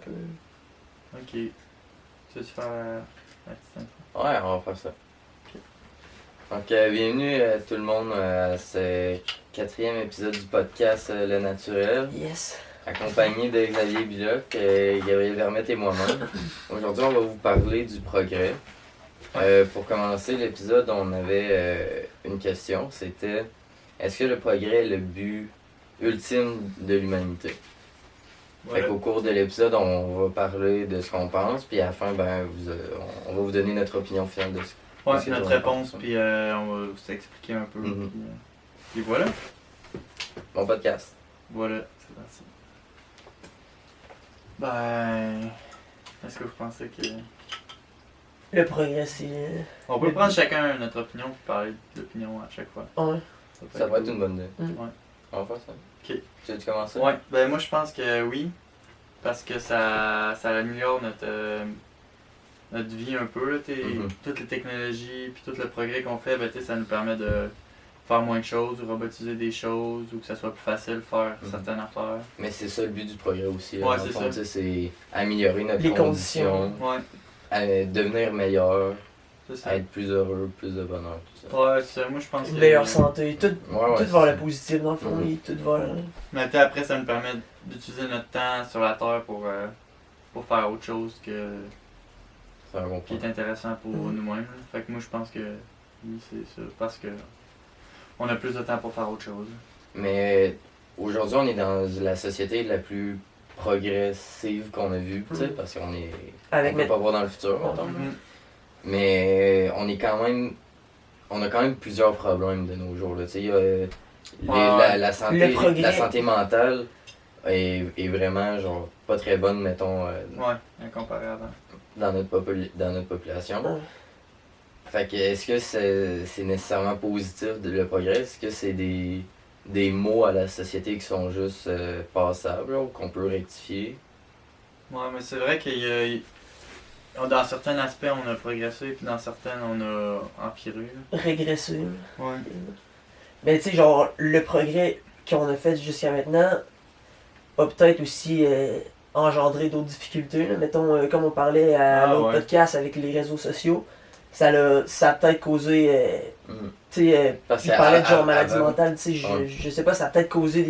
Ok. Tu veux-tu faire la petite intro? Ouais, on va faire ça. Ok. Donc, bienvenue tout le monde à ce 4e épisode du podcast Le Naturel, Yes. accompagné de Xavier Biloc, Gabriel Vermette et moi-même. Aujourd'hui, on va vous parler du progrès. Pour commencer l'épisode, on avait une question, c'était est-ce que le progrès est le but ultime de l'humanité? Ouais. Fait qu'au cours de l'épisode, on va parler de ce qu'on pense, puis à la fin, on va vous donner notre opinion finale de ce Ouais, que notre j'en réponse, pense. puis on va vous expliquer un peu. Mhm. Puis voilà. Mon podcast. Voilà, c'est parti. Ben. Est-ce que vous pensez que. Le progrès, c'est. On peut prendre chacun notre opinion puis parler de l'opinion à chaque fois. Ouais. peut Ça va être cool. une bonne idée. Ouais. On va faire ça. Ok. Tu veux commencer? Ouais, ben moi je pense que oui. Parce que ça améliore notre vie un peu. Là, Mhm. Toutes les technologies puis tout le progrès qu'on fait, ben, ça nous permet de faire moins de choses, ou robotiser des choses, ou que ça soit plus facile de faire Mhm. certaines affaires. Mais c'est ça le but du progrès aussi. Ouais, dans le c'est fond, ça. tu sais, c'est améliorer notre Les condition, Ouais, devenir meilleur, c'est ça. être plus heureux, plus de bonheur, tout ça. Ouais, c'est ça. Moi je pense Une que. meilleure santé, tout, Ouais, tout c'est vers ça. le positif dans le fond, Mhm. et tout vers. Mais tu sais, après, ça nous permet d'utiliser notre temps sur la Terre pour faire autre chose C'est un bon qui point. est intéressant pour Mhm. nous-mêmes. Là. Fait que moi, je pense que oui, c'est ça. Parce que on a plus de temps pour faire autre chose. Mais aujourd'hui, on est dans la société la plus progressive qu'on a vue, tu sais, Mhm. parce qu'on est. Avec on peut mes- pas voir dans le futur, Ouais. mettons. Mhm. Mais on est quand même. On a quand même plusieurs problèmes de nos jours. Là. Tu sais, il y a, Ouais. la santé, Le progrès. la santé mentale est vraiment genre pas très bonne, mettons, Ouais, incomparé avant. dans dans notre population. Ouais. Fait que est-ce que c'est nécessairement positif le progrès? Est-ce que c'est des mots à la société qui sont juste passables là, ou qu'on peut rectifier? Ouais, mais c'est vrai qu'il y a. Dans certains aspects, on a progressé, puis dans certains, on a empiré. Là. Régresser. Ouais. Mais tu sais, genre, le progrès qu'on a fait jusqu'à maintenant a peut-être aussi engendré d'autres difficultés. Là. Mettons, comme on parlait à Ah, l'autre ouais. podcast avec les réseaux sociaux, ça a peut-être causé. Mhm. Tu sais, Parce il que parlait de genre avant- maladie avant- mentale, tu sais, Ouais. je sais pas, ça a peut-être causé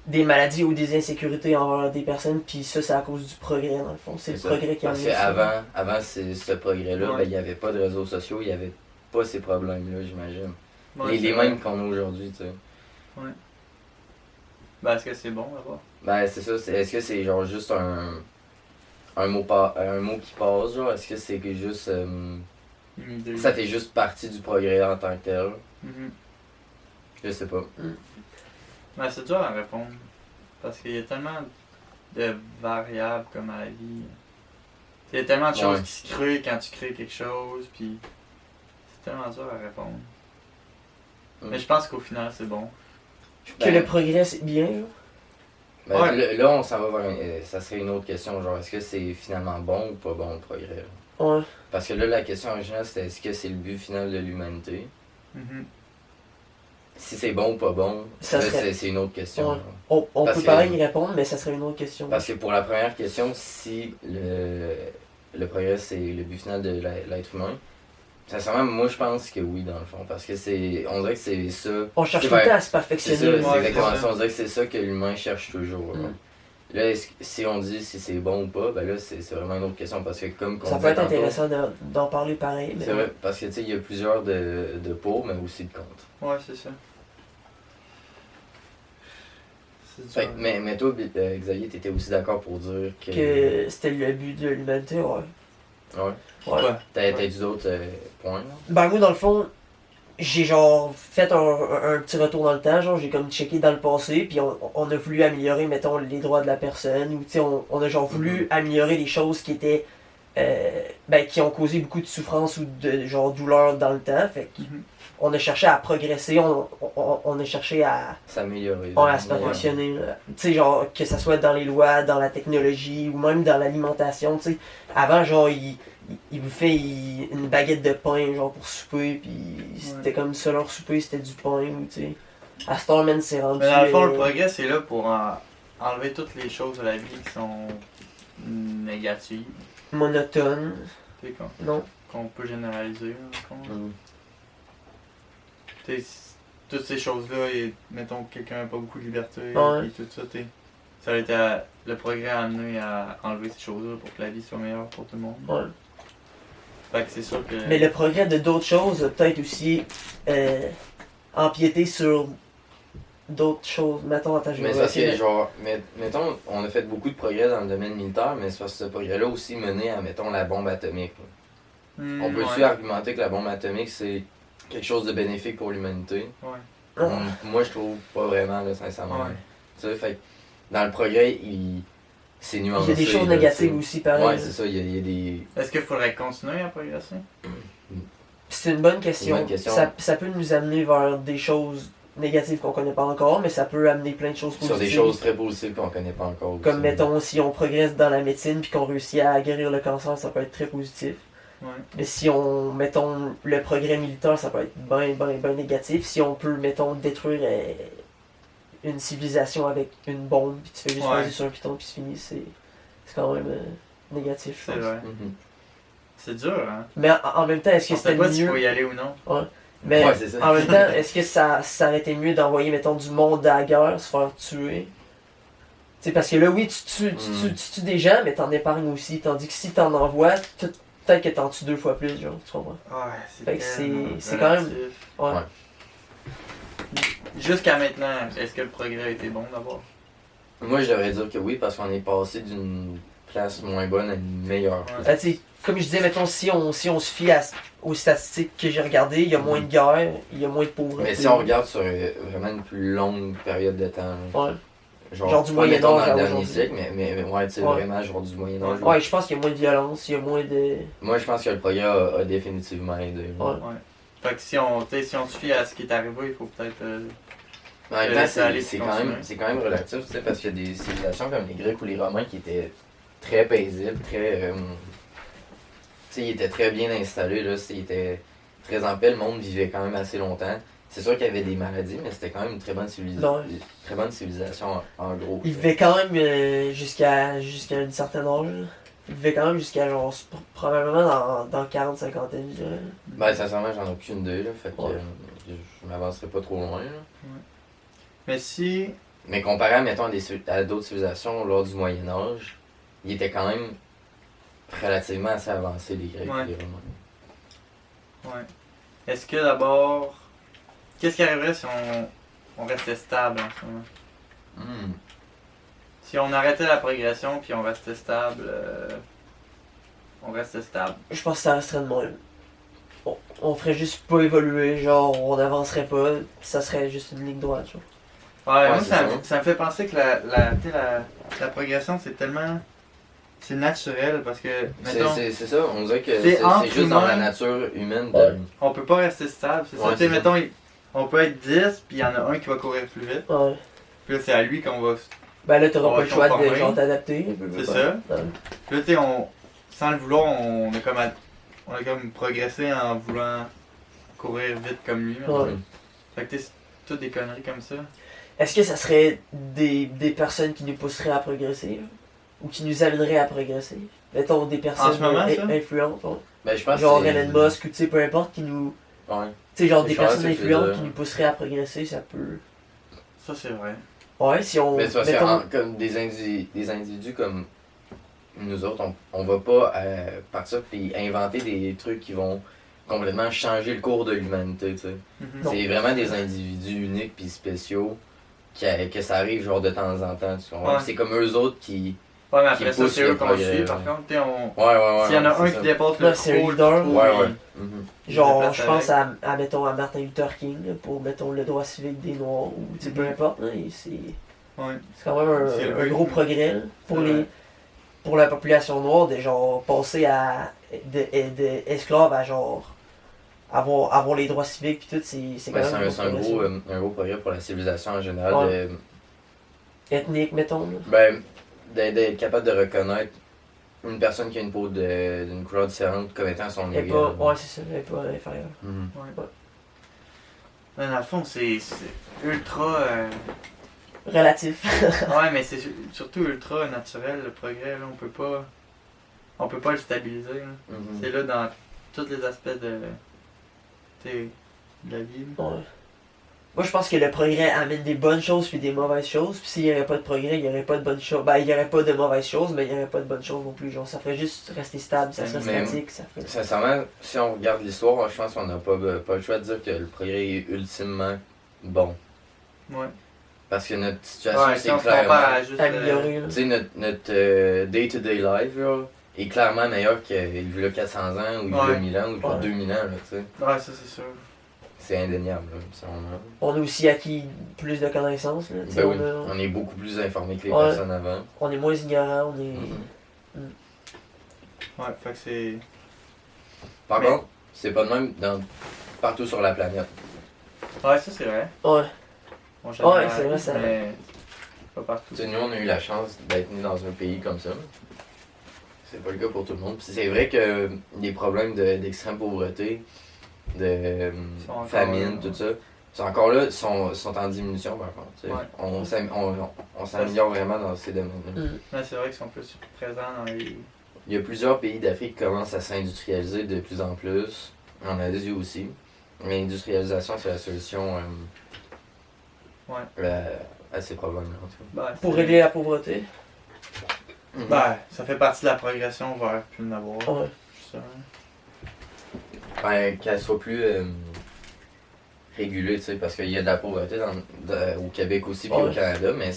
des maladies ou des insécurités envers des personnes, puis ça, c'est à cause du progrès, dans le fond. C'est le ça. progrès qui a Parce amené ça. qu'avant ce progrès-là, Ouais. ben, il n'y avait pas de réseaux sociaux, il n'y avait pas ces problèmes-là, j'imagine. Ouais, les c'est vrai. mêmes qu'on a aujourd'hui, tu sais. Ben, est-ce que c'est bon à voir? Ben, c'est ça. Est-ce que c'est genre juste un mot qui passe, genre? Est-ce que c'est que juste. Une idée. Ça fait juste partie du progrès en tant que tel? Mhm. Je sais pas. Ben, c'est dur à répondre. Parce qu'il y a tellement de variables comme à la vie. Il y a tellement de choses Ouais. qui se créent quand tu crées quelque chose, puis c'est tellement dur à répondre. Mm. Mais je pense qu'au final, c'est bon. Que Ben, le progrès, c'est bien, là. ben, Ouais. là, on s'en va vers. Ça serait une autre question, genre, est-ce que c'est finalement bon ou pas bon le progrès? Là? Ouais. Parce que là, la question originale, c'était est-ce que c'est le but final de l'humanité? Mhm. Si c'est bon ou pas bon, Ça là, serait- c'est une autre question. Ouais. genre. On Parce peut que- pareil y répondre, mais ça serait une autre question. Parce que pour la première question, si le progrès c'est le but final de l'être humain, sincèrement, moi je pense que oui, dans le fond. Parce que on dirait que c'est ça. On cherche c'est tout le vers- temps à se C'est ça, perfectionner. c'est Ouais, exactement c'est ça. ça. On dirait que c'est ça que l'humain cherche toujours. Là, Mm. Là si on dit si c'est bon ou pas, ben là c'est vraiment une autre question. Parce que comme Ça qu'on peut être disait tantôt, intéressant d'en parler pareil. Mais c'est vrai, parce que tu sais, il y a plusieurs de pour, mais aussi de contre. Ouais, c'est ça. C'est dur. Fait que, mais toi, Xavier, t'étais aussi d'accord pour dire que. que c'était le but de l'humanité, ouais. Ouais. Ouais. Pourquoi? T'as dit d'autres points, là? Ben moi, dans le fond, j'ai genre fait un petit retour dans le temps, genre j'ai comme checké dans le passé, puis on a voulu améliorer, mettons, les droits de la personne, ou tu sais, on a genre voulu améliorer les choses qui étaient, ben, qui ont causé beaucoup de souffrance ou de genre douleur dans le temps, fait que Mhm. on a cherché à progresser, on a cherché à S'améliorer. se perfectionner, là. Tu sais, genre, que ça soit dans les lois, dans la technologie, ou même dans l'alimentation, tu sais. Avant, genre, ils bouffaient une baguette de pain, genre, pour souper, puis c'était comme ça, leur souper, c'était du pain, ou tu sais. À ce temps, man, c'est rendu... Mais dans le fond, le progrès, c'est là pour enlever toutes les choses de la vie qui sont négative. Monotone. Tu sais, Non. qu'on peut généraliser. Là, Mm. T'sais, toutes ces choses-là, et mettons que quelqu'un n'a pas beaucoup de liberté, Ouais. et tout ça, ça a été le progrès a amené à enlever ces choses-là pour que la vie soit meilleure pour tout le monde. Ouais. Fait que c'est sûr que. Mais le progrès de d'autres choses a peut-être aussi empiété sur d'autres choses. Mettons, attends, je Mais vais c'est parce que, essayer de- genre, mettons, on a fait beaucoup de progrès dans le domaine militaire, mais c'est parce que ce progrès-là aussi mené à, mettons, la bombe atomique. Là. On peut aussi ouais. argumenter que la bombe atomique, c'est quelque chose de bénéfique pour l'humanité. Ouais. Moi, je trouve pas vraiment, là, sincèrement. Ouais. Tu sais, fait que dans le progrès, c'est nuancé. Il y a des choses là, négatives tu aussi, sais. pareil. Ouais, c'est ça, il y a des... Est-ce qu'il faudrait continuer à progresser? C'est une bonne question. Une bonne question. Ça peut nous amener vers des choses négatives qu'on connaît pas encore, mais ça peut amener plein de choses positives. Sur des choses très positives qu'on connaît pas encore. aussi. Comme mettons, si on progresse dans la médecine puis qu'on réussit à guérir le cancer, ça peut être très positif. Ouais. Mais si on, mettons, le progrès militaire, ça peut être ben négatif. Si on peut, mettons, détruire une civilisation avec une bombe, puis tu fais juste Ouais. poser sur un piton, puis c'est fini, c'est quand même négatif, je C'est pense. vrai. Mhm. C'est dur, hein? Mais en même temps, est-ce On que sait c'était pas s'il faut mieux... y aller ou non. Mais Ouais, c'est ça. en même temps, est-ce que ça aurait été mieux d'envoyer, mettons, du monde à la guerre, se faire tuer? Tu sais, parce que là, oui, tu tues des gens, mais t'en épargnes aussi. Tandis que si t'en envoies, peut-être que t'en tues 2 fois plus, genre, tu comprends? Ouais, Fait que tellement c'est quand même- relatif. Ouais. Ouais. Jusqu'à maintenant, est-ce que le progrès a été bon d'abord? Moi, je devrais dire que oui, parce qu'on est passé d'une place moins bonne à une meilleure. Ouais. Tu sais, comme je disais, mettons, si on se fie aux statistiques que j'ai regardées, il y a moins de guerres, il y a moins de pauvreté. Mais si on regarde sur vraiment une plus longue période de temps, Ouais. genre, Genre du pas mettons Moyen-Âge dans à le dernier aujourd'hui. siècle, mais ouais, tu sais, Ouais. vraiment genre du Moyen-Âge. Ouais, je pense qu'il y a moins de violence, il y a moins de... Moi, je pense que le progrès a définitivement aidé. là. Ouais. Fait que si on se fie à ce qui est arrivé, il faut peut-être. Mais en même temps, laisser aller c'est puis quand continuer. même, c'est quand même relatif, tu sais, parce qu'il y a des civilisations comme les Grecs ou les Romains qui étaient très paisibles, très... tu sais, ils étaient très bien installés, là, ils étaient très en paix, le monde vivait quand même assez longtemps. C'est sûr qu'il y avait des maladies, mais c'était quand même une très bonne civilisation en gros. Il vivait quand même jusqu'à une certaine âge. Là. Il vivait quand même jusqu'à genre probablement dans 40-50 ans, je dirais. Ben, sincèrement, j'en ai aucune idée, là, fait que Ouais. je m'avancerai pas trop loin, là. Mais si. Mais comparé, mettons, à d'autres civilisations lors du Moyen-Âge, ils étaient quand même relativement assez avancés, les Grecs Ouais. et les Romains. Ouais. Est-ce que d'abord. Qu'est-ce qui arriverait si on restait stable en ce moment? Hmm. Si on arrêtait la progression puis on restait stable. On restait stable. Je pense que ça resterait de même. On ferait juste pas évoluer, genre on n'avancerait pas, ça serait juste une ligne droite. Genre. Ouais, Ouais, moi c'est ça me fait penser que la progression c'est tellement. C'est naturel parce que. Mettons, C'est ça, on dirait que C'est c'est entre juste dans la humains. nature humaine. Ouais. on peut pas rester stable. C'est ça. Ouais, Tu sais, c'est mettons, on peut être 10 puis il y en a un qui va courir plus vite. Ouais. Puis là, c'est à lui qu'on va. Ben là, t'auras On pas va le choix de conformer. genre t'adapter. C'est ça. Ouais. Puis là, tu sais, sans le vouloir, on a comme progressé en voulant courir vite comme lui. Ouais. Mhm. Fait que c'est toutes des conneries comme ça. Est-ce que ça serait des personnes qui nous pousseraient à progresser? Là? Ou qui nous amèneraient à progresser? Mettons des personnes En ce moment, ça? influentes. Ouais. Ben, je pense Genre que c'est- Elon Musk ou tu sais, peu importe, qui nous. Ouais. Tu sais, genre C'est des cher, personnes c'est que influentes de- qui nous pousseraient à progresser, ça peut. Ça, c'est vrai. Ouais, si on. Mais c'est parce mettons- que comme des individus comme nous autres, on va pas partir puis inventer des trucs qui vont complètement changer le cours de l'humanité, tu sais. Non. C'est vraiment des individus uniques puis spéciaux que ça arrive genre de temps en temps, tu comprends? Ouais. C'est comme eux autres qui... Ouais, mais après Qui ça, pousse c'est eux le qu'on progrès, suit. Par ouais. contre, tu sais, Ouais, s'il y en a c'est un ça. qui dépasse Non, le c'est un trou, leader. Ouais, ouais. Mhm. Genre, déplace je pense avec. mettons, à Martin Luther King là, pour, mettons, le droit civique des Noirs, ou tu sais, peu Mhm. importe, là, et c'est Ouais. quand même C'est un vrai. gros progrès là, pour, C'est vrai. pour la population noire, de genre passer de esclaves à genre avoir les droits civiques pis tout, c'est quand Ben, même c'est un progrès, gros, ça. un gros progrès pour la civilisation en général. Ouais. Ethnique, mettons. Là. Ben, d'être capable de reconnaître une personne qui a une peau d'une couleur différente comme étant son Elle est égal. pas, ouais, c'est ça, elle est pas inférieure. Mhm. Mais dans le fond, c'est ultra. Relatif. Ouais, mais c'est surtout ultra naturel le progrès. Là. On peut pas. on peut pas le stabiliser. Là. Mhm. C'est là dans tous les aspects de, t'sais, de la vie. Là. Ouais. Moi, je pense que le progrès amène des bonnes choses puis des mauvaises choses. Puis s'il n'y aurait pas de progrès, il n'y aurait pas de bonnes choses. Ben, il n'y aurait pas de mauvaises choses, mais il n'y aurait pas de bonnes choses non plus. Genre, ça ferait juste rester stable, ça serait Mais- statique, ça ferait... Sincèrement, si on regarde l'histoire, je pense qu'on n'a pas le choix de dire que le progrès est ultimement bon. Ouais. Parce que notre situation, Ouais, si c'est on se clairement... compare à juste. Amélioré, là. Tu sais, notre day-to-day life là, est clairement meilleur qu'il y a 400 ans, ou il y a Ouais. 1000 ans, ou il y a Ouais. 2000 ans, là, tu sais. Ouais, ça c'est sûr. C'est indéniable, là, selon moi. On a aussi acquis plus de connaissances, là. Tu sais, Ben oui, on, on est beaucoup plus informés que les Ouais. personnes avant. on est moins ignorants, on est... Mhm. Ouais, fait que c'est. Par Mais- contre, c'est pas de même partout sur la planète. Ouais, ça c'est vrai. Ouais. On Ouais, c'est vrai, ça. Mais pas partout. Tu sais, nous, on a eu la chance d'être nés dans un pays comme ça. C'est pas le cas pour tout le monde. Puis c'est vrai que les problèmes d'extrême pauvreté, de Sont encore famine, là. tout ça, sont encore là, sont en diminution par contre. Tu sais. Ouais. On s'améliore vraiment dans ces domaines-là. Mais c'est vrai qu'ils sont plus présents dans les. Il y a plusieurs pays d'Afrique qui commencent à s'industrialiser de plus en plus. En Asie aussi. L'industrialisation, c'est la solution Ouais. à ces problèmes-là. En tout cas. Ben, Pour c'est- régler la pauvreté. Ben, ça fait partie de la progression vers plus en avoir. Ouais. Ça. Ben, qu'elle soit plus régulée, tu sais, parce qu'il y a de la pauvreté au Québec aussi, puis au Ouais. Canada, mais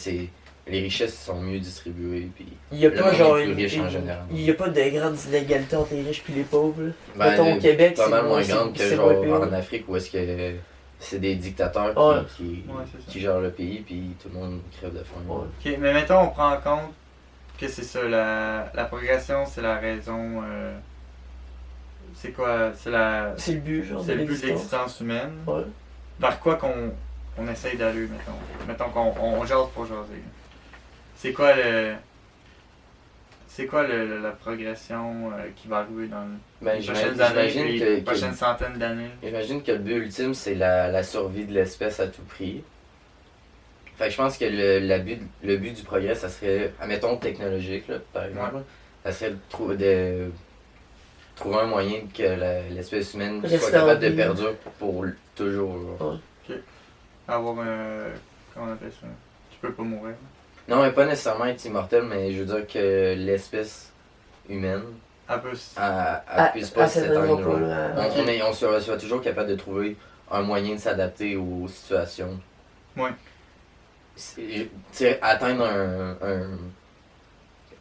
les richesses sont mieux distribuées, puis Il y a le pas monde genre est plus riche en général. il y a pas de grandes inégalités entre les riches puis les pauvres. Là. Ben, Mettons, au Québec, pas c'est mal moins- moins c'est- grande que c'est genre moins pire. en Afrique, où est-ce que c'est des dictateurs Ouais. Ouais, c'est ça. qui gèrent le pays, puis tout le monde crève de faim. Ouais. Ok, mais mettons, on prend en compte que c'est ça, la progression, c'est la raison. C'est quoi? C'est la. C'est le but, genre, C'est de le but de l'existence. l'existence humaine. Ouais. Vers quoi qu'on essaye d'aller, mettons. Mettons qu'on jase pour jaser. C'est quoi le. C'est quoi la progression qui va arriver dans Ben, les prochaines années, j'imagine les que- prochaines centaines d'années? J'imagine que le but ultime, c'est la survie de l'espèce à tout prix. Fait que je pense que le but du progrès, ça serait, admettons, technologique, là, par exemple, ça serait de trouver un moyen que l'espèce humaine Rester soit capable en de vie. perdurer pour toujours. genre. Avoir un. Comment on appelle ça? Tu peux pas mourir. Non, mais pas nécessairement être immortel, mais je veux dire que l'espèce humaine, Un peu. elle puisse pas s'éteindra s'éteindre. pas, genre. là. On soit toujours capable de trouver un moyen de s'adapter aux situations. Ouais. Tu sais, atteindre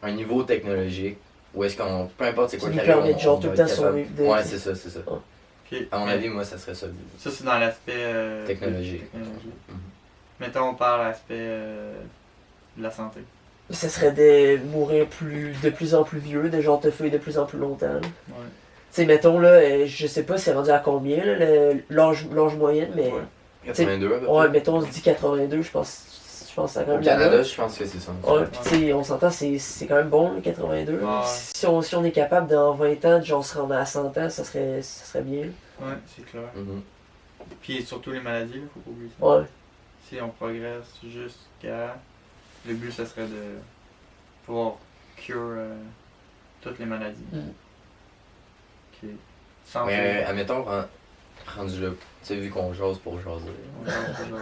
un niveau technologique où est-ce qu'on. Peu importe c'est Qui quoi nous qui arrive, permet de genre on tout le va temps être capable. survivre. de- Ouais, c'est ça, c'est ça. Ok. À mon Mais avis, moi, ça serait ça le but. Ça, c'est dans l'aspect. Technologique. technologie. Mhm. Mettons, on parle l'aspect de la santé. Ça serait de mourir de plus en plus vieux, de genre te feuiller de plus en plus longtemps. là. Ouais. Tu sais, mettons, là, je sais pas c'est rendu à combien, là, l'âge moyenne, mais... Ouais. 82 à peu Ouais, près. mettons, on se dit 82, je pense que c'est quand Au même Canada, là-bas. je pense que c'est ça. Ouais, pis tu sais, on s'entend, c'est quand même bon, le 82. Ouais. Si on est capable, dans 20 ans, de genre se rendre à 100 ans, ça serait bien. Ouais, c'est clair. Mhm. Puis surtout les maladies, là, faut pas oublier ça. Ouais. Si on progresse jusqu'à. Le but, ce serait de pouvoir cure toutes les maladies. Mm. Ok. Sans Mais admettons, rendu là, tu sais, vu qu'on jase pour jaser, On jase pas jaser.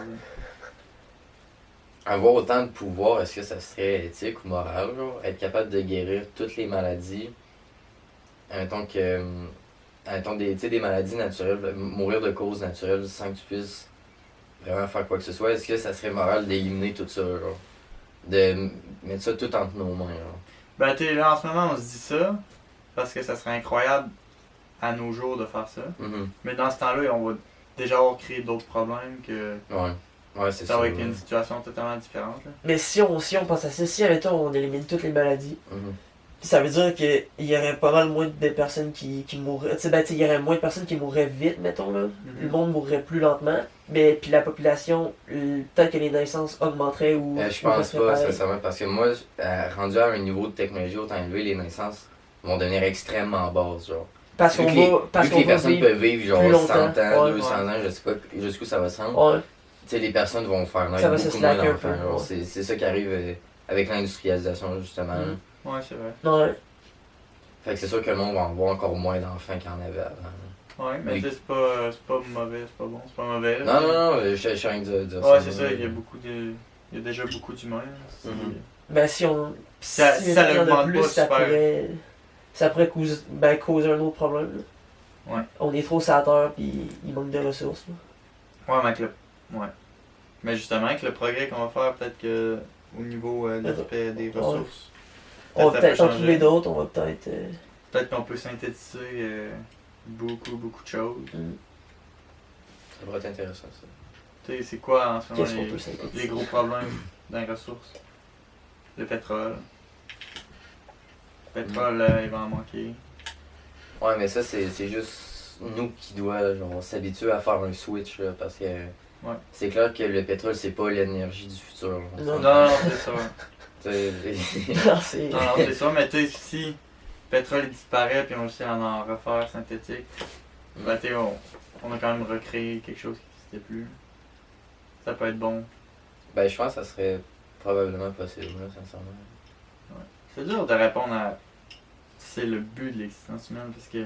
avoir autant de pouvoir, est-ce que ça serait éthique ou moral, genre, être capable de guérir toutes les maladies, admettons que, admettons tu sais, des maladies naturelles, mourir de causes naturelles sans que tu puisses vraiment faire quoi que ce soit, est-ce que ça serait moral d'éliminer tout ça, genre, de mettre ça tout entre nos mains, genre? Ben, tu sais, là, en ce moment, on se dit ça parce que ça serait incroyable à nos jours de faire ça. Mhm. Mais dans ce temps-là, on va déjà avoir créé d'autres problèmes que Ouais, c'est ça ça. va être une situation totalement différente. Là. Mais si on pense à ça, si, admettons, on élimine toutes les maladies, Mhm. ça veut dire qu'il y aurait pas mal moins de personnes qui mourraient. Tu sais, ben, tu sais, il y aurait moins de personnes qui mourraient vite, mettons, là. Le monde mourrait plus lentement. Mais puis la population, peut-être que les naissances augmenteraient ou. Je ou pense resteraient pas, pareilles. sincèrement, parce que moi, rendu à un niveau de technologie autant élevé, les naissances vont devenir extrêmement basses, genre. Parce Vu qu'on que les- va. Parce vu que qu'on les va personnes vivre. peuvent vivre genre plus 100 longtemps. ans, Ouais, 200 ans, je sais pas jusqu'où ça va se rendre. Ouais. Tu sais, les personnes vont faire naître Ça va se beaucoup moins slacker un d'enfants. peu, genre. ouais. C'est ça qui arrive avec l'industrialisation, justement. Mhm. Ouais, c'est vrai. Ouais. Fait que c'est sûr que le monde va en avoir encore moins d'enfants qu'il y en avait avant. Ouais, mais Oui. tu sais, c'est pas mauvais, c'est pas bon, c'est pas mauvais. Là. Non, non, non, je suis rien de dire Ouais, c'est ça, il y a déjà beaucoup d'humains. Là. Mhm. Ben si on. Ça- si ça il y en a l'augmente plus, pas ça super. pourrait causer un autre problème. Là. Ouais. On est trop sur la terre puis il manque de ressources. Là. Ouais, mais ouais. Mais justement, avec le progrès qu'on va faire, peut-être que au niveau de l'aspect des Ouais. ressources, On va ça peut-être peut en changer. trouver d'autres, on va peut-être. Peut-être qu'on peut synthétiser beaucoup de choses. Ça pourrait être intéressant, ça. Tu sais, c'est quoi en ce moment Qu'est-ce qu'on peut les synthétiser? gros problèmes dans les ressources? Le pétrole. Le pétrole, là, il va en manquer. Ouais, mais ça, c'est juste nous qui doit genre, s'habituer à faire un switch, là, parce que c'est clair que le pétrole, c'est pas l'énergie du futur. Là. Non. Non, c'est ça. T'sais, Non, c'est. Non, c'est ça, mais tu sais, si le pétrole il disparaît puis on réussit à en refaire synthétique, ben tu sais, on a quand même recréé quelque chose qui n'existait plus. Ça peut être bon. ben, je pense que ça serait probablement possible, là, sincèrement. C'est dur de répondre à c'est le but de l'existence humaine parce que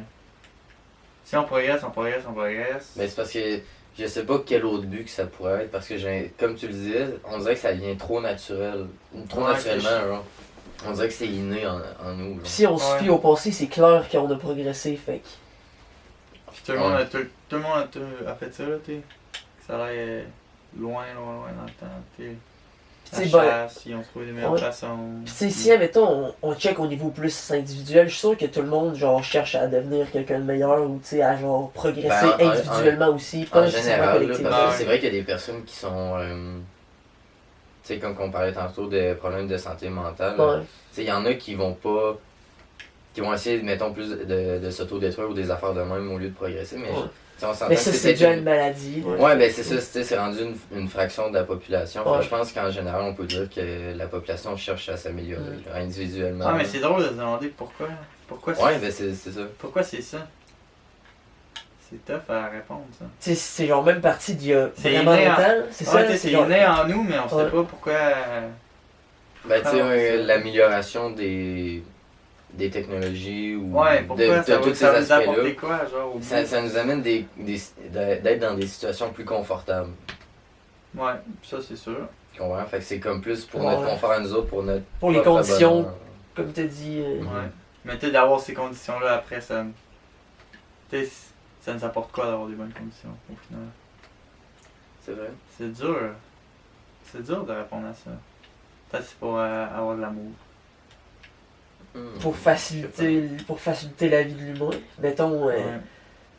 si on progresse, on progresse, on progresse. Mais c'est parce que je sais pas quel autre but que ça pourrait être, parce que comme tu le disais, on dirait que ça devient trop naturel. Trop Ouais, naturellement, c'est genre. On dirait que c'est inné en nous. Genre. Si on se fie au passé, c'est clair qu'on a progressé, fait que. Puis tout le monde, tout le monde a fait ça, là, tu sais. Ça a l'air loin dans le temps, tu sais. La Puis, tu sais, chasse, ils ont trouvé des meilleures ouais. façons. Puis tu sais, si admettons on check au niveau plus individuel, je suis sûr que tout le monde genre cherche à devenir quelqu'un de meilleur ou tu sais à genre progresser Ben, individuellement aussi, pas En nécessairement général, là, collectivement. parce que Ouais. c'est vrai qu'il y a des personnes qui sont. Tu sais, comme on parlait tantôt des problèmes de santé mentale. Ouais. Tu sais, il y en a qui vont pas. Qui vont essayer, mettons, plus de s'auto-détruire ou des affaires de même au lieu de progresser. Mais Ouais. tu sais, on s'entend Mais que ça, c'est peut-être déjà une maladie. là. Ouais, ben c'est ça, c'est rendu une fraction de la population. Fait que Ouais. je pense qu'en général, on peut dire que la population cherche à s'améliorer là, individuellement. Ah, mais c'est drôle de se demander pourquoi. Pourquoi Ouais, ben c'est ça. Pourquoi c'est ça? C'est tough à répondre, ça. Tu sais, c'est genre même parti d'il y a C'est vraiment inné en- longtemps. C'est ça, Ouais, tu sais, c'est genre- inné en nous, mais on sait Ouais. pas pourquoi. Ben tu sais, Ah, c'est- l'amélioration des technologies ou Ouais, pourquoi de ça tous va ces ça va nous aspects-là, apporter quoi, genre, au bout? ça nous amène d'être dans des situations plus confortables. Ouais, ça c'est sûr. Tu comprends? Fait que c'est comme plus pour Ouais. notre confort à nous autres, pour notre Pour les propre conditions, bonheur. comme tu as dit. Ouais. Mais tu sais, d'avoir ces conditions-là après, ça. Tu sais, ça nous apporte quoi d'avoir des bonnes conditions, au final? C'est vrai. C'est dur. C'est dur de répondre à ça. Peut-être c'est pour avoir de l'amour. Pour faciliter la vie de l'humain. Mettons, Ouais.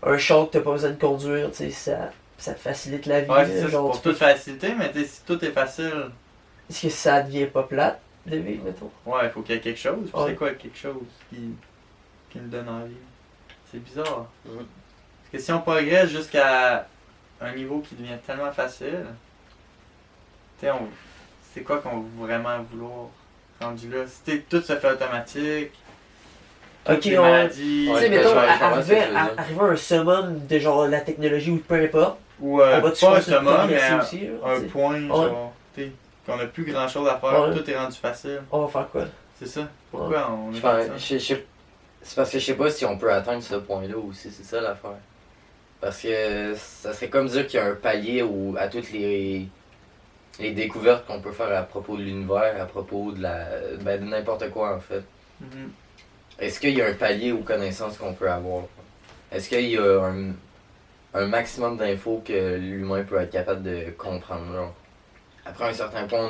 un char que t'as pas besoin de conduire, tu sais, ça te facilite la vie. Ouais, c'est ça, là, c'est genre, pour tu peux- toute facilité, mais tu sais, si tout est facile, Est-ce que ça devient pas plate de vivre, mettons? ouais, il faut qu'il y ait quelque chose. Puis Ouais. c'est quoi quelque chose qui nous donne envie? C'est bizarre. Mhm. Parce que si on progresse jusqu'à un niveau qui devient tellement facile, tu sais, c'est quoi qu'on veut vraiment vouloir rendu là? Si tout se fait automatique, toutes Ok, les on- maladies, Tu sais, Ouais, mettons, je comprends ce que arriver tu veux dire. arriver à un summum de genre la technologie ou peu importe, ou on va-tu pas continuer de autonome, mais progresser à aussi, là, un tu sais? point, genre, tu sais, qu'on a plus grand chose à faire, Ouais. tout est rendu facile. On va faire quoi? C'est ça. Pourquoi on Je est pense- comme ça? c'est parce que je sais pas si on peut atteindre ce point-là aussi, c'est ça l'affaire. Parce que ça serait comme dire qu'il y a un palier à toutes les découvertes qu'on peut faire à propos de l'univers, à propos de n'importe quoi en fait. Mhm. Est-ce qu'il y a un palier aux connaissances qu'on peut avoir? Est-ce qu'il y a un maximum d'infos que l'humain peut être capable de comprendre? Genre? Après un certain point,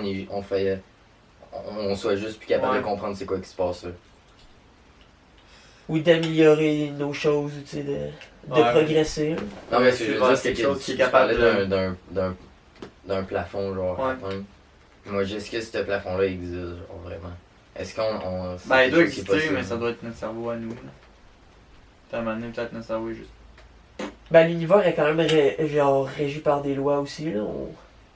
on soit juste plus capable Ouais. de comprendre c'est quoi qui se passe là. Ou d'améliorer nos choses, ou tu sais, de Ouais. progresser. là. Non, mais ce que c'est je veux pas dire, c'est quelque que chose qui est tu capable parlais de- d'un plafond, genre, Ouais. à atteindre. Moi, est-ce que ce plafond-là existe, genre, vraiment? Est-ce qu'on... c'est Ben, il quelque doit chose qui est exister, possible? mais ça doit être notre cerveau à nous. Là. À un moment donné, peut-être notre cerveau est juste. Ben, l'univers est quand même genre régi par des lois aussi, là.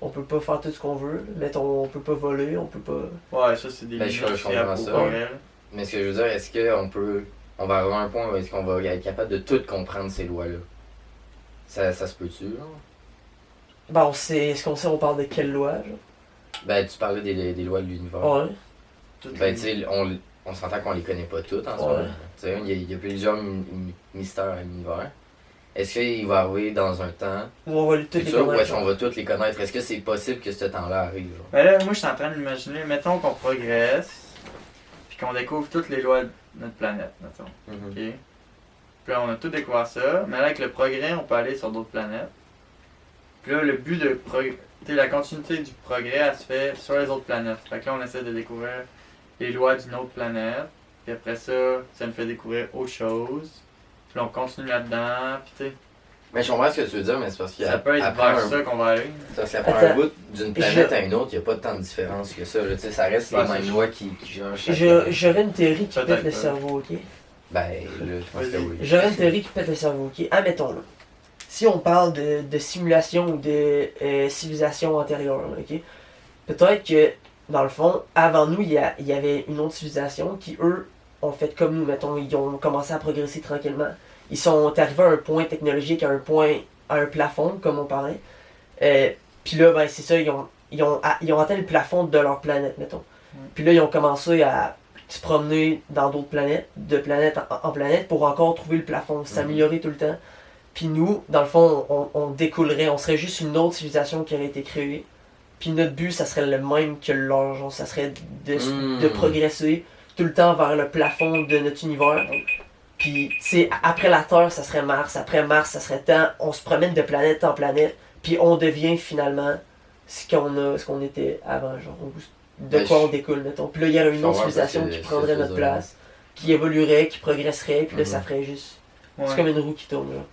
On peut pas faire tout ce qu'on veut. Là. Mettons, on peut pas voler, on peut pas. Ouais, ça, c'est des Ben, limites je aussi comprends au ça. progrès, là. Mais ce que je veux dire, est-ce qu'on peut... On va arriver à un point où est-ce qu'on va être capable de tout comprendre ces lois-là? Ça se peut-tu, genre? Ben, on sait. Est-ce qu'on sait, on parle de quelle loi, genre? Ben, tu parlais des lois de l'univers. Ouais. Toutes Ben, les- tu sais, on s'entend qu'on les connaît pas toutes en ce Ouais. moment. Tu sais, il y a plusieurs mystères à l'univers. Est-ce qu'il va arriver dans un temps Où on va toutes les futur où est-ce connaître. qu'on va tous les connaître? Est-ce que c'est possible que ce temps-là arrive? Genre? Mais là, moi, je suis en train d'imaginer, mettons qu'on progresse, puis qu'on découvre toutes les lois de notre planète, mettons. Mhm. OK? Puis là, on a tout découvert ça, mais là, avec le progrès, on peut aller sur d'autres planètes. Puis là, le but de la continuité du progrès, elle se fait sur les autres planètes. Fait que là, on essaie de découvrir les lois d'une autre planète. Puis après ça, ça nous fait découvrir autre chose. Puis là, on continue là-dedans. Puis tu sais, Mais je comprends ce que tu veux dire, mais c'est parce ça peut être qu'après vers ça qu'on va aller. un Attends. bout d'une planète à une autre, il n'y a pas tant de différence que ça. Là. Tu sais, ça reste Ouais, les c'est mêmes lois qui gèrent chaque J'aurais une théorie qui Peut-être pète le pas. cerveau, ok? Ben, là, je pense que Vas-y. oui. J'aurais une théorie qui pète le cerveau, ok? Admettons, là. Si on parle de simulation ou de civilisation antérieure, là, ok? Peut-être que, dans le fond, avant nous, il y avait une autre civilisation qui, eux, ont fait comme nous, mettons, ils ont commencé à progresser tranquillement. Ils sont arrivés à un point technologique, à un plafond, comme on parlait. Puis là, ben, c'est ça, ils ont atteint le plafond de leur planète, mettons. Puis là, ils ont commencé à se promener dans d'autres planètes, de planète en planète, pour encore trouver le plafond, s'améliorer tout le temps. Puis nous, dans le fond, on découlerait, on serait juste une autre civilisation qui aurait été créée. Puis notre but, ça serait le même que leur, genre, ça serait de progresser tout le temps vers le plafond de notre univers. Puis, c'est après la Terre, ça serait Mars. Après Mars, ça serait temps. On se promène de planète en planète. Puis, on devient finalement ce qu'on était avant. Genre, de Ben, quoi je- on découle, mettons. Puis là, il y aurait une je autre comprends civilisation parce que qui c'est prendrait ça, notre ça. place, qui évoluerait, qui progresserait. Puis là, ça Mhm. ferait juste. Ouais, C'est comme une roue qui tourne, genre.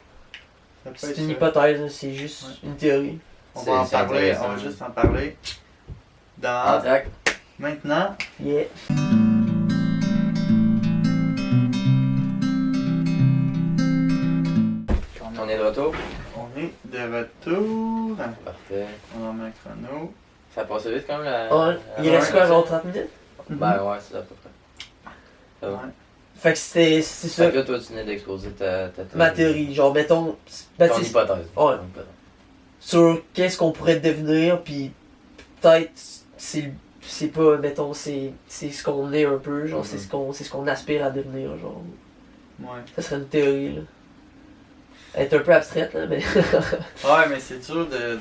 ça peut C'est être une ça. hypothèse, hein, c'est juste Ouais. une théorie. On C'est- va en c'est parler, intéressant. on va juste en parler. En Dans direct. maintenant. Yeah. On est de retour? On est de retour. Parfait. On en met un chrono. Ça a passé vite quand même la. Ouais. Il la- reste quoi, genre 30 minutes? Ben ouais, c'est à peu près. Ça va. Ouais. Fait que c'est ça, Fait que là, toi, tu venais d'exposer ta théorie. ma théorie. Genre, mettons, ben, Ton tu sais, hypothèse. Ouais. Ton hypothèse. sur qu'est-ce qu'on pourrait devenir, puis peut-être c'est pas, mettons, c'est ce qu'on est un peu, genre, c'est ce qu'on aspire à devenir, genre. Ouais. Ça serait une théorie, là. Elle est un peu abstraite, là, mais. Ouais, mais c'est dur de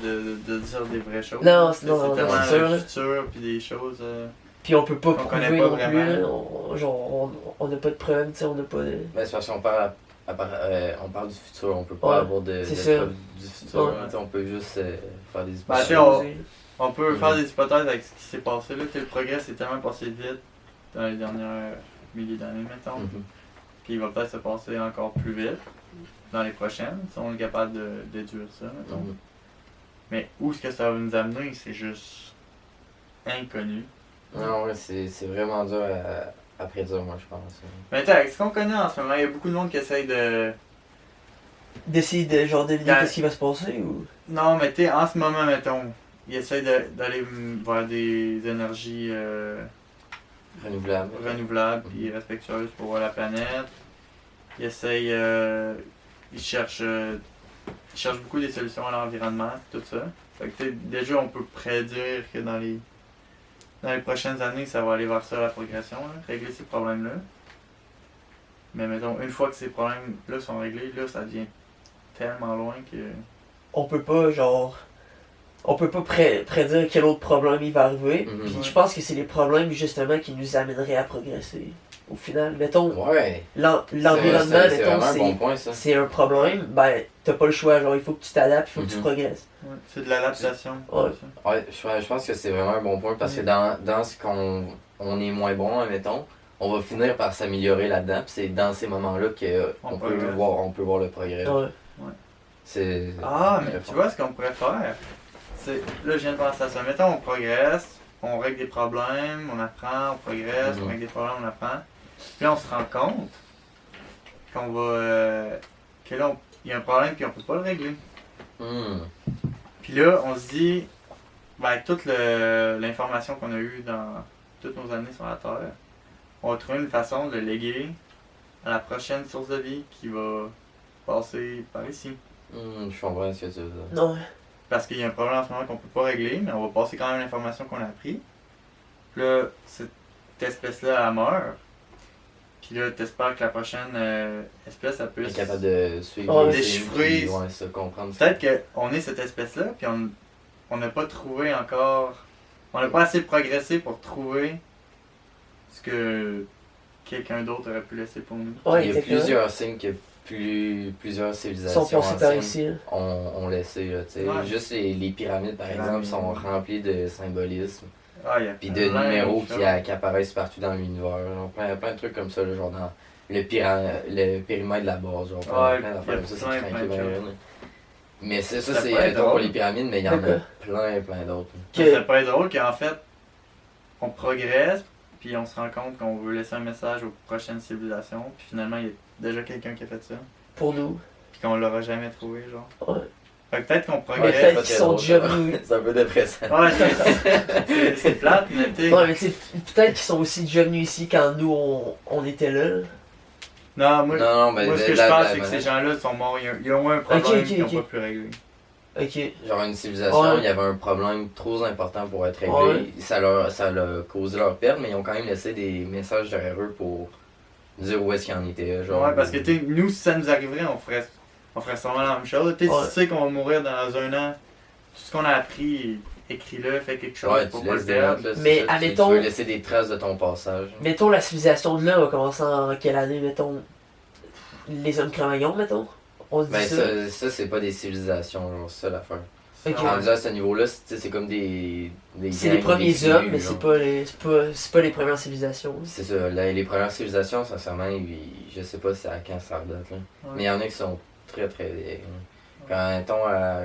dire des vraies choses. Non, Parce que non, non, c'est tellement c'est sûr, le là. futur, puis des choses. Puis on peut pas On prouver connaît pas non plus, vraiment. là. Genre, on n'a pas de preuves, tu sais, on n'a pas de. Ben, c'est parce qu'on parle, on parle du futur, on peut pas Ouais, avoir de c'est ça. preuves du futur. Ouais. Tu sais, on peut juste faire des Ben, tu sais, hypothèses. on peut Mhm. faire des hypothèses avec ce qui s'est passé là. Tu sais, le progrès s'est tellement passé vite dans les dernières milliers d'années, mettons. Mhm. Puis il va peut-être se passer encore plus vite dans les prochaines, si on est capable de déduire ça, mettons. Mhm. Mais où est-ce que ça va nous amener, c'est juste inconnu. Non, ouais, c'est vraiment dur à prédire, moi, je pense. Mais attends, avec ce qu'on connaît en ce moment, il y a beaucoup de monde qui essaye de... D'essayer de, genre, deviner Ben- qu'est-ce qui va se passer, ou. Non, mais tu sais, en ce moment, mettons, ils essayent d'aller vers des énergies Renouvelable. renouvelables et respectueuses pour la planète. Ils essayent... ils cherchent beaucoup des solutions à l'environnement, tout ça. Fait que tu sais, déjà, on peut prédire que dans les prochaines années, ça va aller vers ça, la progression, là, régler ces problèmes-là. Mais mettons, une fois que ces problèmes-là sont réglés, là, ça devient tellement loin que... On peut pas, genre. On peut pas prédire quel autre problème il va arriver. Mhm. Puis Ouais. je pense que c'est les problèmes, justement, qui nous amèneraient à progresser. Au final, mettons, Ouais. l'environnement, C'est mettons, vraiment un bon point, ça. c'est un problème, ben, t'as pas le choix, genre, il faut que tu t'adaptes, il faut que tu Mhm. progresses. Ouais, c'est de l'adaptation. Ouais. ça. Ouais, je pense que c'est vraiment un bon point parce que dans ce qu'on on est moins bon, admettons, on va finir par s'améliorer là-dedans. Puis c'est dans ces moments-là qu'on On peut progresse. on peut voir le progrès. Ouais. C'est. Ah, mais très tu fort. vois ce qu'on pourrait faire? Là, je viens de penser à ça. Mettons, on progresse, on règle des problèmes, on apprend, on progresse, Mhm. on règle des problèmes, on apprend. Puis là, on se rend compte qu'on va... que là, il y a un problème puis on peut pas le régler. Hmm. Puis là, on se dit, ben, avec toute l'information qu'on a eue dans toutes nos années sur la Terre, on va trouver une façon de le léguer à la prochaine source de vie qui va passer par ici. Je comprends ce que tu veux dire. Non, Parce qu'il y a un problème en ce moment qu'on peut pas régler, mais on va passer quand même l'information qu'on a appris. Puis là, cette espèce-là, elle meurt. Puis là, t'espères que la prochaine espèce, elle Est puisse... capable de suivre Ouais, les déchiffrer. signes, puis, ouais, ça, comprendre ça. Peut-être qu'on est cette espèce-là, puis on n'a pas trouvé encore... On n'a pas assez progressé pour trouver ce que quelqu'un d'autre aurait pu laisser pour nous. Ouais, Il y a exactement. plusieurs signes que plusieurs Ils civilisations sont passés par anciennes ici. Hein. ont laissé. Là, tu sais. Ouais. Juste les pyramides, par exemple, sont remplies de symbolisme. Ah, il y a Puis de plein numéros choses. qui apparaissent partout dans l'univers. Genre, plein de trucs comme ça, là, genre dans le périmètre de la base. Genre, Ouais, plein il y d'affaires a comme ça, plein, c'est plein craqué de bien choses. raide, là. Mais ça, Ça c'est peut être pour drôle. les pyramides, mais il y en a D'accord. plein d'autres. Mais ça peut être drôle qu'en fait, on progresse, puis on se rend compte qu'on veut laisser un message aux prochaines civilisations, puis finalement, il y a déjà quelqu'un qui a fait ça, Pour nous. puis qu'on l'aura jamais trouvé, genre. Ouais. Fait que peut-être qu'on Mais progresse. peut-être pas qu'ils très sont drôle, déjà ça. venus. C'est un peu dépressant. Ouais, c'est plate, mais tu sais. Ouais, mais tu sais, peut-être qu'ils sont aussi déjà venus ici quand nous on était là. Non, moi, Non, ben, moi ce que je la- pense, la- c'est que ces gens-là sont morts. Il y a au moins un problème Ok, ok, qu'ils n'ont ok. pas pu régler. Ok. Genre une civilisation, Ouais. il y avait un problème trop important pour être réglé. Ouais. Ça leur causé leur perte, mais ils ont quand même laissé des messages derrière eux pour dire où est-ce qu'ils en étaient. Genre, Ouais, parce que tu sais, nous, si ça nous arriverait, on ferait sûrement la même chose. Tu sais, Ouais. si tu sais qu'on va mourir dans un an, tout ce qu'on a appris, écris-le, fais quelque chose Ouais, pour tu pas le laisses des perdre. notes, là, c'est Mais ça, admettons- tu veux laisser des traces de ton passage. Mettons la civilisation de là va commencer en quelle année, mettons? Les hommes cramayons, mettons? On se dit Ben ça. ça c'est pas des civilisations, genre, c'est ça l'affaire. Ok. Ouais. Rendu à ce niveau-là, c'est comme des C'est les gangs, premiers des hommes, tribus, mais genre. c'est pas les premières civilisations. C'est ça, les premières civilisations, sincèrement, je sais pas c'est à quand ça redate, là. Ouais. Mais il y en a qui sont très vieilles. Là. Quand mettons à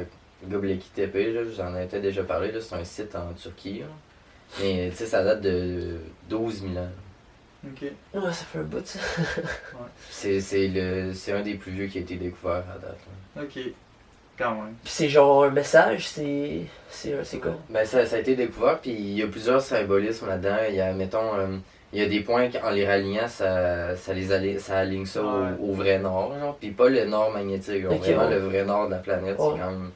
Göbekli Tepe, là, j'en ai peut-être déjà parlé, là, c'est un site en Turquie. Là. Mais tu sais, ça date de 12 000 ans. Ok. Ouais, ça fait un bout, ça. C'est un des plus vieux qui a été découvert à date. Là. Ok. Quand même. Puis c'est genre un message, c'est quoi? Ben ça a été découvert, puis il y a plusieurs symbolismes là-dedans. Il y a, mettons, il y a des points qu'en les ralliant, ça aligne ça Ouais. au vrai nord, genre. Puis pas le nord magnétique, genre, Ok, vraiment ouais. le vrai nord de la planète. Ouais. C'est quand même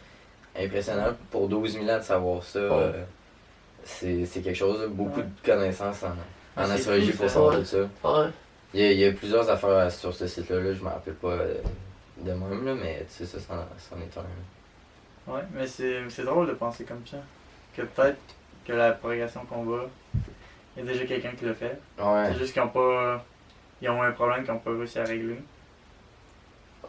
impressionnant. Pour 12 000 ans de savoir ça, Ouais. c'est quelque chose. Beaucoup Ouais. de connaissances en Ah, c'est astrologie fou, pour ça. savoir Ouais. tout ça. Ouais. Il y a plusieurs affaires sur ce site-là, là, je me rappelle pas de même, là, mais tu sais, ça c'en est un. Ouais, mais c'est drôle de penser comme ça. Que peut-être que la progression qu'on va, il y a déjà quelqu'un qui l'a fait. Ouais. C'est juste qu'ils ont pas. Ils ont un problème qu'ils n'ont pas réussi à régler.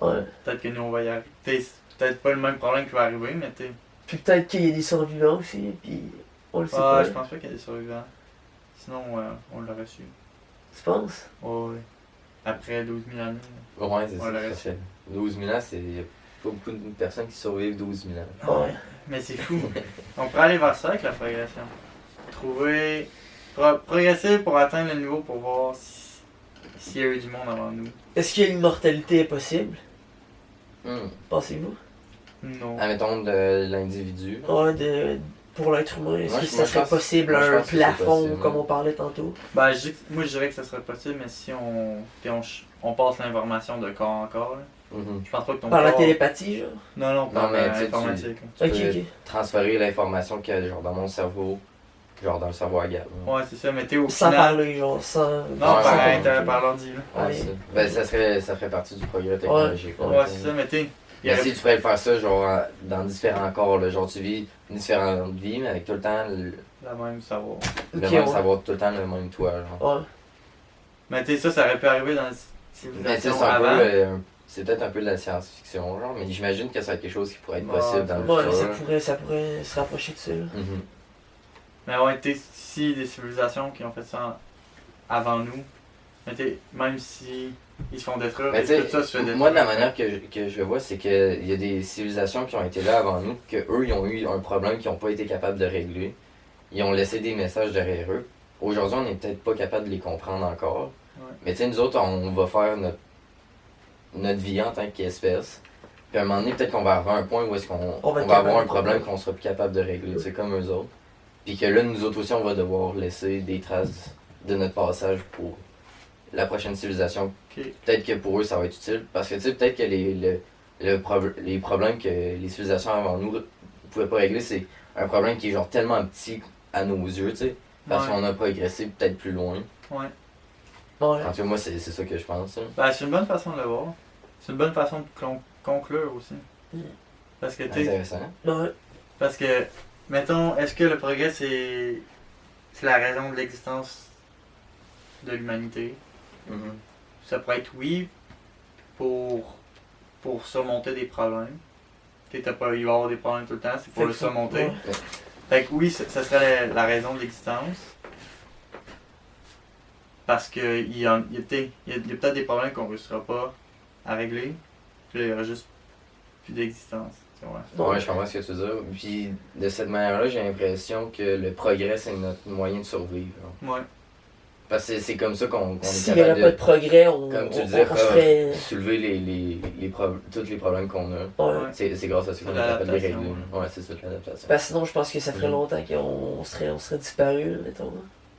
Ouais. Peut-être que nous on va y arriver. C'est peut-être pas le même problème qui va arriver, mais t'es. Puis peut-être qu'il y a des survivants aussi, puis on le sait Ah, pas. je pense pas qu'il y a des survivants. Sinon, on l'aurait su. Tu penses? Ouais, ouais. Après 12 000 années. Ouais, c'est On ça. l'aurait Ça fait 12 000 ans, c'est y a pas beaucoup de personnes qui survivent 12 000 ans. Ouais. Mais c'est fou. On pourrait aller vers ça avec la progression. Trouver. Progresser pour atteindre le niveau pour voir s'il y a eu du monde avant nous. Est-ce que l'immortalité est possible? Hmm. Pensez-vous? Non. Admettons de l'individu. Ouais, pour l'être humain, est-ce Moi, que je- ça moi, je serait pense- possible moi, je un pense que c'est plafond possible. comme on parlait tantôt? Ben, moi je dirais que ça serait possible, mais si on passe l'information de corps en corps, là, Mhm. je pense pas que ton Par la corps... télépathie, genre? Non, par mais tu sais, l'informatique. Tu Ok, peux ok. transférer l'information qu'il y a genre, dans mon cerveau, genre dans le cerveau à Gab. là. Ouais, c'est ça, mais t'es au Sans final... parler, genre, sans... Non, Ouais, par, ouais. par l'ordi, là. Ouais, Ouais. ça. Ben, ça ferait partie du progrès technologique. Ouais, c'est ça, mais t'es... il y Mais aurait- si tu pourrais le faire ça, genre, dans différents corps, là, genre, tu vis différentes vies, mais avec tout le temps La même savoir. le Ok, même ouais. savoir, tout le temps le même toi, genre. Ouais. Mais tu sais, ça aurait pu arriver dans la Mais tu sais, civilisation c'est un avant. peu, c'est peut-être un peu de la science-fiction, genre, mais j'imagine que ça va être quelque chose qui pourrait être Ouais, possible dans le Ouais, futur. ça pourrait se rapprocher de ça, là. Mhm. Mais ouais, t'es si des civilisations qui ont fait ça avant nous, mais t'es même si ils se font détruire, Mais et tu sais, tout ça se fait détruire. moi, de la manière que je le vois, c'est qu'il y a des civilisations qui ont été là avant nous, que eux ils ont eu un problème qu'ils n'ont pas été capables de régler. Ils ont laissé des messages derrière eux. Aujourd'hui, on n'est peut-être pas capable de les comprendre encore. Ouais. Mais tu sais, nous autres, on va faire notre vie en tant qu'espèce. Puis à un moment donné, peut-être qu'on va arriver à un point où est-ce qu'on On va être va avoir un capable de problème comprendre. qu'on sera plus capable de régler, tu sais, comme eux autres. Puis que là, nous autres aussi, on va devoir laisser des traces de notre passage pour la prochaine civilisation. Ok. Peut-être que pour eux, ça va être utile. Parce que tu sais, peut-être que les problèmes que les civilisations avant nous ne pouvaient pas régler, c'est un problème qui est genre tellement petit à nos yeux, tu sais. Parce Ouais. qu'on a progressé peut-être plus loin. Ouais. Ouais. En tout cas, moi, c'est ça que je pense. Hein. Ben, c'est une bonne façon de le voir. C'est une bonne façon de conclure aussi. Mm. Parce que, tu sais, Intéressant. Ouais. parce que, mettons, est-ce que le progrès, c'est la raison de l'existence de l'humanité? Mhm. Ça pourrait être oui, pour surmonter des problèmes. Tu sais, il va y avoir des problèmes tout le temps, c'est pour Fait le que- surmonter. ouais. Fait que oui, ça serait la raison de l'existence. Parce que il y a peut-être des problèmes qu'on ne réussira pas à régler. Puis là, il y aura juste plus d'existence. Tu vois. Ouais, je comprends ce que tu veux dire. Puis de cette manière-là, j'ai l'impression que le progrès, c'est notre moyen de survivre. Ouais. Parce que c'est comme ça qu'on est S'il n'y avait capable pas de progrès, comme tu disais, on serait. soulever tous les problèmes qu'on a. Ouais. Ouais. C'est grâce à ça qu'on est capable de les régler. Ouais, c'est ça, l'adaptation. Parce que sinon, je pense que ça ferait Mhm. longtemps qu'on serait disparu, mettons.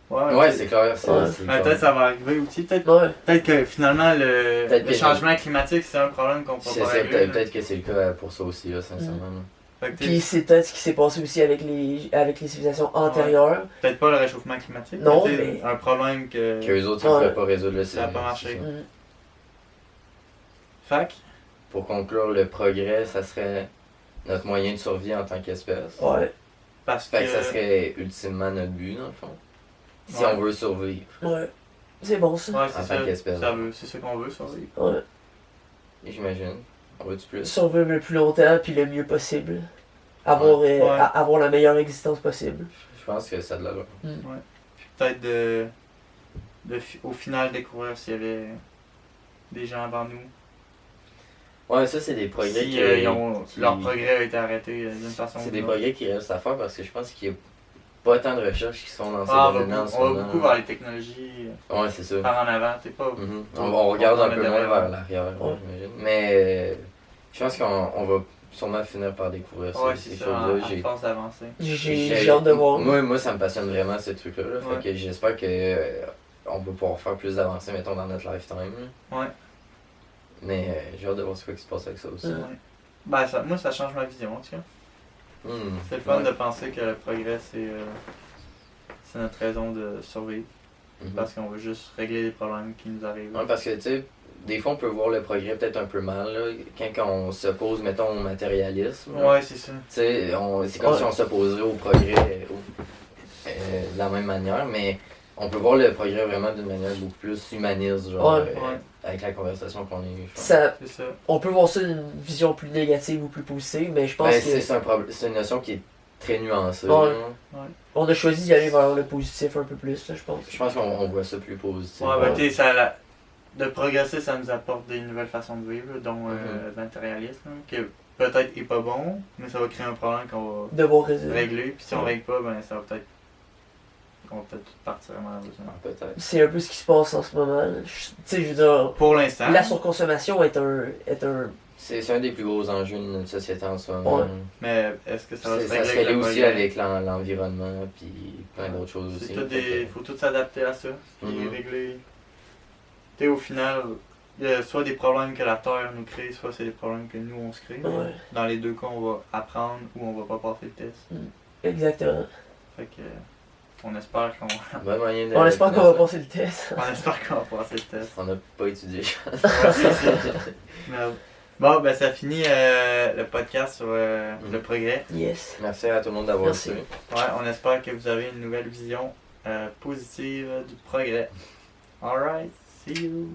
Ouais, c'est clair. Ouais. C'est Mais clair. peut-être ça va arriver aussi. Peut-être Ouais. que finalement, Peut-être le que changement climatique, c'est un problème qu'on peut C'est pas ça, régler. là. peut-être que c'est le cas pour ça aussi, là, sincèrement. Fait que, tu Puis sais, c'est peut-être ce qui s'est passé aussi avec les civilisations antérieures. peut-être pas le réchauffement climatique. Non, tu sais, mais- un problème que. Qu'eux autres, ils ne Ouais. pourraient pas résoudre le Ça a pas marché. c'est ça. Mm. Fac. Pour conclure, le progrès, ça serait notre moyen de survie en tant qu'espèce. Ouais. Parce Fait que. que ça serait ultimement notre but, dans le fond. Si Ouais. on veut survivre. Ouais. C'est bon ça. Ouais, en c'est tant ça. qu'espèce. C'est ça qu'on veut survivre. Ouais. Et j'imagine. On veut-tu plus? Survivre le plus longtemps puis le mieux possible. Avoir, Ouais. avoir la meilleure existence possible. Je pense que ça a de l'allure. Peut-être au final découvrir s'il y avait des gens avant nous. Ouais, ça, c'est des progrès Si qui... leur progrès a été arrêté d'une façon C'est ou des d'une autre. progrès qui restent à faire parce que je pense qu'il n'y a pas tant de recherches qui sont dans ces Ah, domaines en ce on va moment. beaucoup vers les technologies Ouais, c'est ça. par en avant. T'es pas. Mhm. On regarde un peu on moins va vers l'arrière, Ouais. j'imagine. Mais je pense qu'on va sûrement finir par découvrir Ouais, ces c'est ça, choses-là. à force d'avancer. J'ai hâte de voir. Moi, ça me passionne vraiment ces trucs-là. Là. Ouais. Fait que j'espère que on va pouvoir faire plus d'avancées, mettons, dans notre lifetime. là. Ouais. Mais j'ai hâte de voir ce qui se passe avec ça aussi. Ouais. Ouais. Ben, moi, ça change ma vision, tu vois. Hmm. C'est le fun Ouais. de penser que le progrès, c'est notre raison de survivre. Mhm. Parce qu'on veut juste régler les problèmes qui nous arrivent. Ouais, parce que, tu sais, des fois, on peut voir le progrès peut-être un peu mal, là, quand on s'oppose, mettons, au matérialisme. là. Ouais, c'est ça. Tu sais, c'est comme Ouais. si on s'opposerait au progrès de la même manière, mais on peut voir le progrès vraiment d'une manière beaucoup plus humaniste, genre, Ouais. Ouais. avec la conversation qu'on a eue. je pense. Ça, C'est ça. on peut voir ça d'une vision plus négative ou plus positive, mais je pense Ben, que c'est une notion qui est très nuancée. Ouais. là. on a choisi d'y aller vers le positif un peu plus, là, je pense. Je pense qu'on voit ça plus positif. Ouais, ben, tu sais, de progresser, ça nous apporte des nouvelles façons de vivre, là, dont le matérialisme, hein, que peut-être est pas bon, mais ça va créer un problème qu'on va Devoir résoudre. régler. Puis si on Ouais. règle pas, ben ça va peut-être. On va peut-être tout partir malheureusement. Ah, peut-être. C'est un peu ce qui se passe en ce moment. là. Tu sais, je veux dire, Pour l'instant. la surconsommation est un C'est un des plus gros enjeux de notre société en ce moment. Ouais. Mais est-ce que ça va se Ça régler se avec règle le aussi progrès? avec l'environnement, puis plein d'autres choses aussi. Il faut tout s'adapter à ça. Puis Mhm. régler. Tu sais, au final, il y a soit des problèmes que la Terre nous crée, soit c'est des problèmes que nous on se crée. Ouais. Dans les deux cas, on va apprendre ou on va pas passer le test. exactement. Fait que. On espère qu'on. Bon moyen de On espère qu'on va passer le test. On espère qu'on va passer le test. On n'a pas étudié. Ouais, c'est ça. Merde. Bon, ben ça finit le podcast sur le progrès. Yes. Merci à tout le monde d'avoir Merci. écouté. Ouais, on espère que vous avez une nouvelle vision positive du progrès. Alright, see you.